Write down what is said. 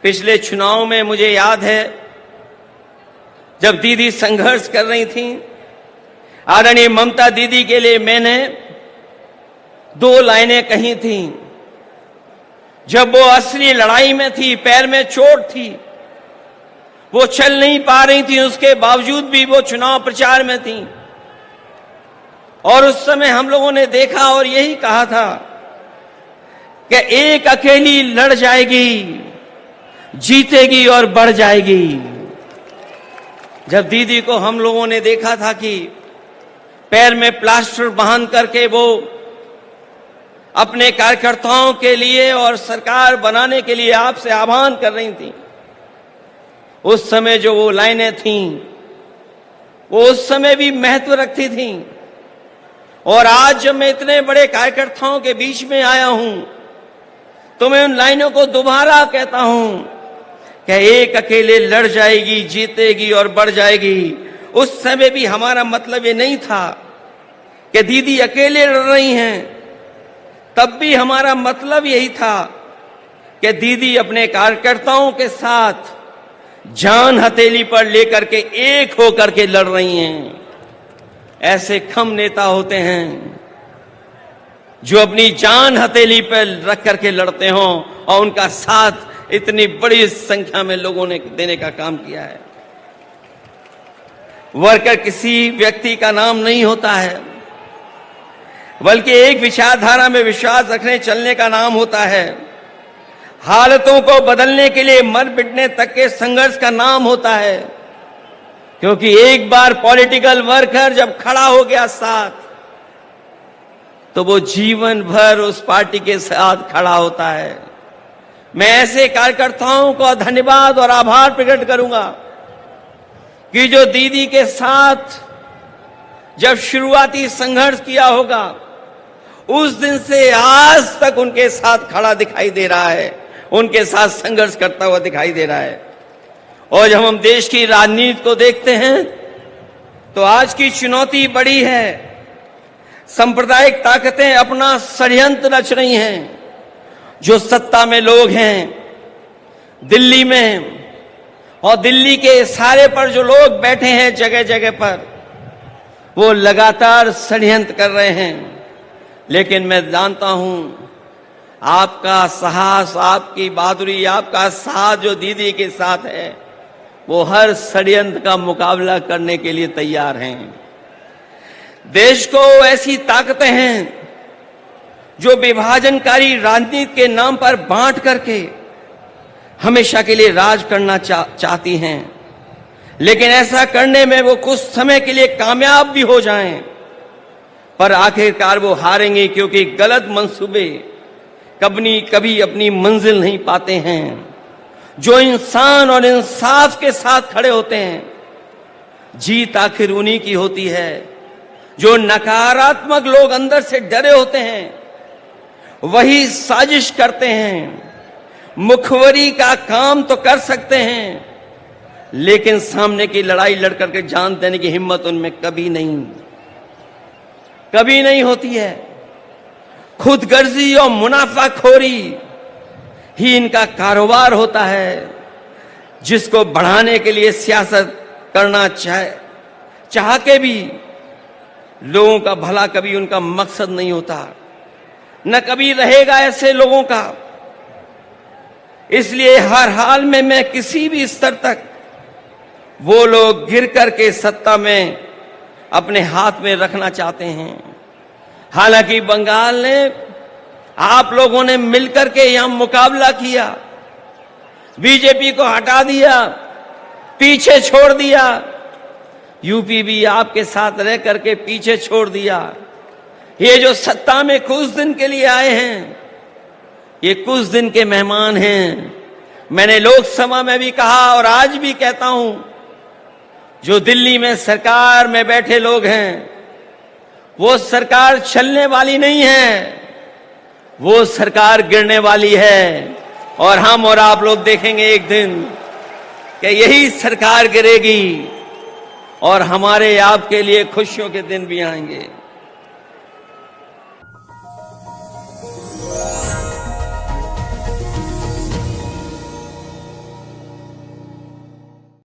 पिछले चुनाव में मुझे याद है जब दीदी संघर्ष कर रही थी, आदरणीय ममता दीदी के लिए मैंने 2 लाइनें कही थी। जब वो असली लड़ाई में थी, पैर में चोट थी, वो चल नहीं पा रही थी, उसके बावजूद भी वो चुनाव प्रचार में थी। और उस समय हम लोगों ने देखा और यही कहा था कि एक अकेली लड़ जाएगी, जीतेगी और बढ़ जाएगी। जब दीदी को हम लोगों ने देखा था कि पैर में प्लास्टर बांध करके वो अपने कार्यकर्ताओं के लिए और सरकार बनाने के लिए आपसे आह्वान कर रही थी, उस समय जो वो लाइनें थीं वो उस समय भी महत्व रखती थीं। और आज जब मैं इतने बड़े कार्यकर्ताओं के बीच में आया हूं तो मैं उन लाइनों को दोबारा कहता हूं कि एक अकेले लड़ जाएगी, जीतेगी और बढ़ जाएगी। उस समय भी हमारा मतलब ये नहीं था कि दीदी अकेले लड़ रही हैं, तब भी हमारा मतलब यही था कि दीदी अपने कार्यकर्ताओं के साथ जान हथेली पर लेकर के एक होकर के लड़ रही हैं। ऐसे कम नेता होते हैं जो अपनी जान हथेली पर रख करके लड़ते हों और उनका साथ इतनी बड़ी संख्या में लोगों ने देने का काम किया है। वर्कर किसी व्यक्ति का नाम नहीं होता है, बल्कि एक विचारधारा में विश्वास रखने चलने का नाम होता है। हालतों को बदलने के लिए मर मिटने तक के संघर्ष का नाम होता है। क्योंकि एक बार पॉलिटिकल वर्कर जब खड़ा हो गया साथ, तो वो जीवन भर उस पार्टी के साथ खड़ा होता है। मैं ऐसे कार्यकर्ताओं को धन्यवाद और आभार प्रकट करूंगा कि जो दीदी के साथ जब शुरुआती संघर्ष किया होगा, उस दिन से आज तक उनके साथ खड़ा दिखाई दे रहा है, उनके साथ संघर्ष करता हुआ दिखाई दे रहा है। और जब हम देश की राजनीति को देखते हैं तो आज की चुनौती बड़ी है। सांप्रदायिक ताकतें अपना षड्यंत्र रच रही हैं। जो सत्ता में लोग हैं दिल्ली में, और दिल्ली के इशारे पर जो लोग बैठे हैं जगह जगह पर, वो लगातार षड्यंत्र कर रहे हैं। लेकिन मैं जानता हूं आपका साहस, आपकी बहादुरी, आपका साथ जो दीदी के साथ है, वो हर षड्यंत्र का मुकाबला करने के लिए तैयार हैं। देश को ऐसी ताकतें हैं जो विभाजनकारी राजनीति के नाम पर बांट करके हमेशा के लिए राज करना चाहती हैं। लेकिन ऐसा करने में वो कुछ समय के लिए कामयाब भी हो जाएं, पर आखिरकार वो हारेंगे, क्योंकि गलत मंसूबे कभी अपनी मंजिल नहीं पाते हैं। जो इंसान और इंसाफ के साथ खड़े होते हैं, जीत आखिर उन्हीं की होती है। जो नकारात्मक लोग अंदर से डरे होते हैं, वही साजिश करते हैं। मुखबरी का काम तो कर सकते हैं, लेकिन सामने की लड़ाई लड़ करके जान देने की हिम्मत उनमें कभी नहीं होती है। खुदगर्जी और मुनाफाखोरी ही इनका कारोबार होता है, जिसको बढ़ाने के लिए सियासत करना चाह के भी लोगों का भला कभी उनका मकसद नहीं होता, न कभी रहेगा ऐसे लोगों का। इसलिए हर हाल में मैं किसी भी स्तर तक वो लोग गिर करके सत्ता में अपने हाथ में रखना चाहते हैं। हालांकि बंगाल ने, आप लोगों ने मिलकर के यहां मुकाबला किया, बीजेपी को हटा दिया, पीछे छोड़ दिया। यूपी भी आपके साथ रह करके पीछे छोड़ दिया। ये जो सत्ता में कुछ दिन के लिए आए हैं, ये कुछ दिन के मेहमान हैं। मैंने लोकसभा में भी कहा और आज भी कहता हूं, जो दिल्ली में सरकार में बैठे लोग हैं, वो सरकार चलने वाली नहीं है, वो सरकार गिरने वाली है। और हम और आप लोग देखेंगे एक दिन कि यही सरकार गिरेगी और हमारे आपके लिए खुशियों के दिन भी आएंगे।